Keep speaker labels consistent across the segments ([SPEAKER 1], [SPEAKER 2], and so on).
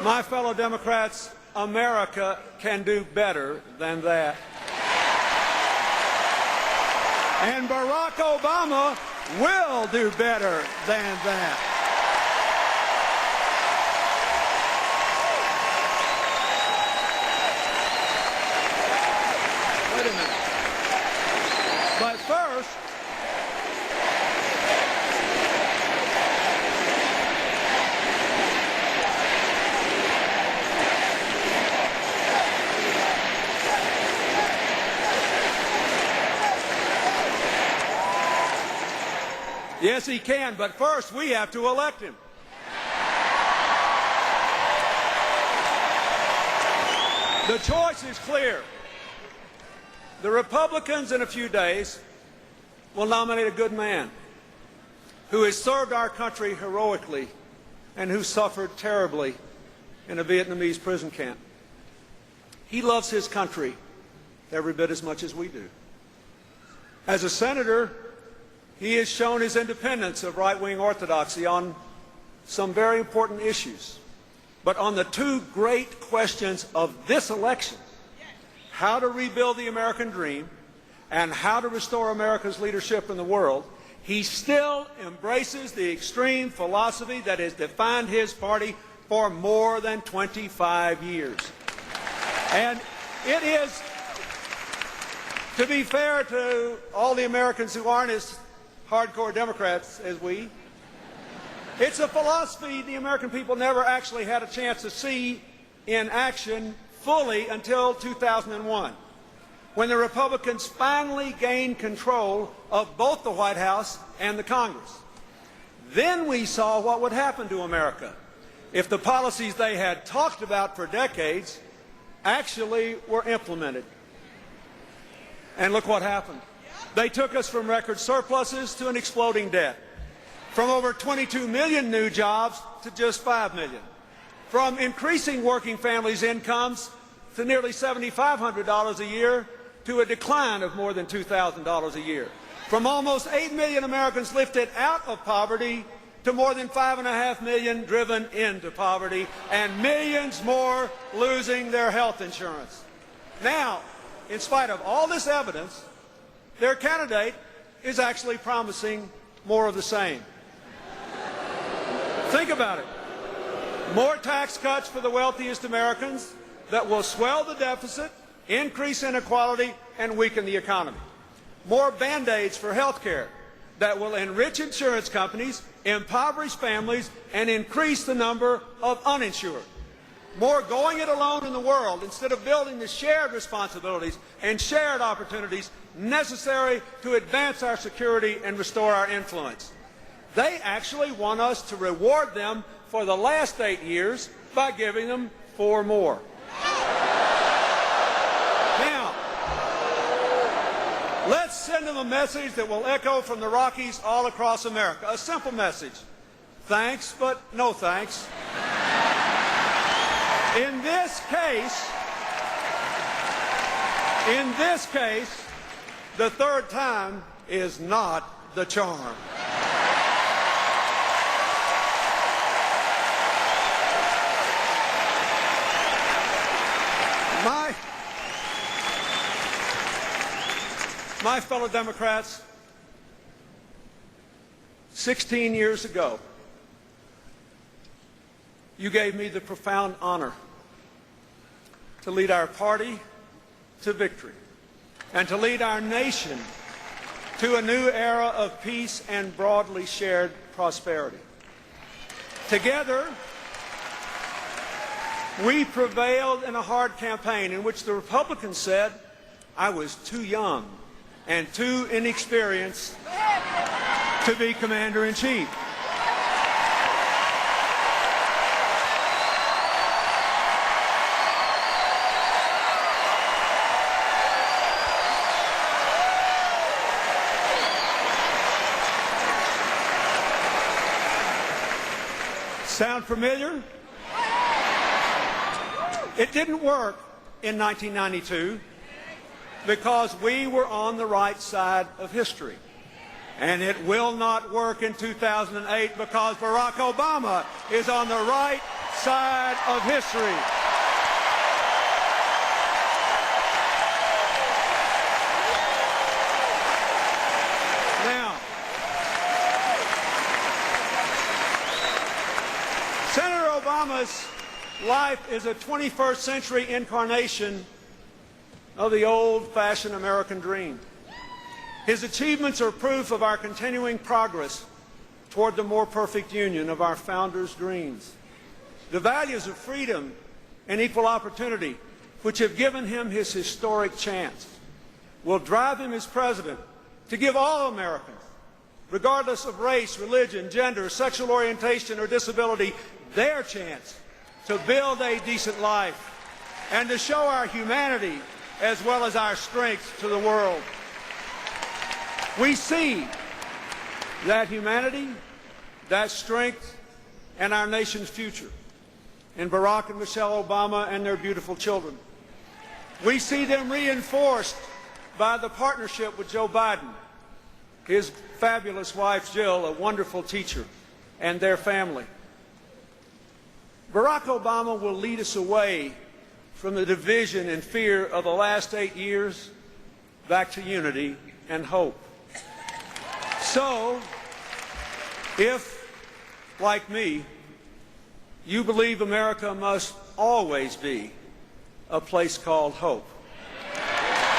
[SPEAKER 1] My fellow Democrats, America can do better than that. And Barack Obama will do better than that. Wait a minute. But first, yes, he can, but first we have to elect him. The choice is clear. The Republicans in a few days will nominate a good man who has served our country heroically and who suffered terribly in a Vietnamese prison camp. He loves his country every bit as much as we do. As a senator, he has shown his independence of right-wing orthodoxy on some very important issues. But on the two great questions of this election, how to rebuild the American dream and how to restore America's leadership in the world, he still embraces the extreme philosophy that has defined his party for more than 25 years. And it is, to be fair to all the Americans who aren't as hardcore Democrats as we, it's a philosophy the American people never actually had a chance to see in action fully until 2001, when the Republicans finally gained control of both the White House and the Congress. Then we saw what would happen to America if the policies they had talked about for decades actually were implemented. And look what happened. They took us from record surpluses to an exploding debt, from over 22 million new jobs to just 5 million, from increasing working families' incomes to nearly $7,500 a year to a decline of more than $2,000 a year, from almost 8 million Americans lifted out of poverty to more than 5.5 million driven into poverty, and millions more losing their health insurance. Now, in spite of all this evidence, their candidate is actually promising more of the same. Think about it. More tax cuts for the wealthiest Americans that will swell the deficit, increase inequality, and weaken the economy. More Band-Aids for health care that will enrich insurance companies, impoverish families, and increase the number of uninsured. More going it alone in the world instead of building the shared responsibilities and shared opportunities necessary to advance our security and restore our influence. They actually want us to reward them for the last 8 years by giving them 4 more. Now, let's send them a message that will echo from the Rockies all across America. A simple message. Thanks, but no thanks. In this case, the third time is not the charm. My fellow Democrats, 16 years ago, you gave me the profound honor to lead our party to victory and to lead our nation to a new era of peace and broadly shared prosperity. Together, we prevailed in a hard campaign in which the Republicans said I was too young and too inexperienced to be commander-in-chief. Sound familiar? It didn't work in 1992 because we were on the right side of history. And it will not work in 2008 because Barack Obama is on the right side of history. Now, Senator Obama's life is a 21st century incarnation of the old-fashioned American dream. His achievements are proof of our continuing progress toward the more perfect union of our founders' dreams. The values of freedom and equal opportunity, which have given him his historic chance, will drive him as president to give all Americans, regardless of race, religion, gender, sexual orientation, or disability, their chance to build a decent life and to show our humanity as well as our strength to the world. We see that humanity, that strength, and our nation's future in Barack and Michelle Obama and their beautiful children. We see them reinforced by the partnership with Joe Biden, his fabulous wife Jill, a wonderful teacher, and their family. Barack Obama will lead us away from the division and fear of the last 8 years back to unity and hope. So, if, like me, you believe America must always be a place called hope,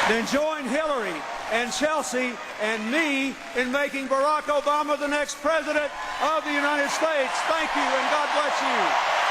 [SPEAKER 1] then join Hillary and Chelsea and me in making Barack Obama the next President of the United States. Thank you, and God bless you.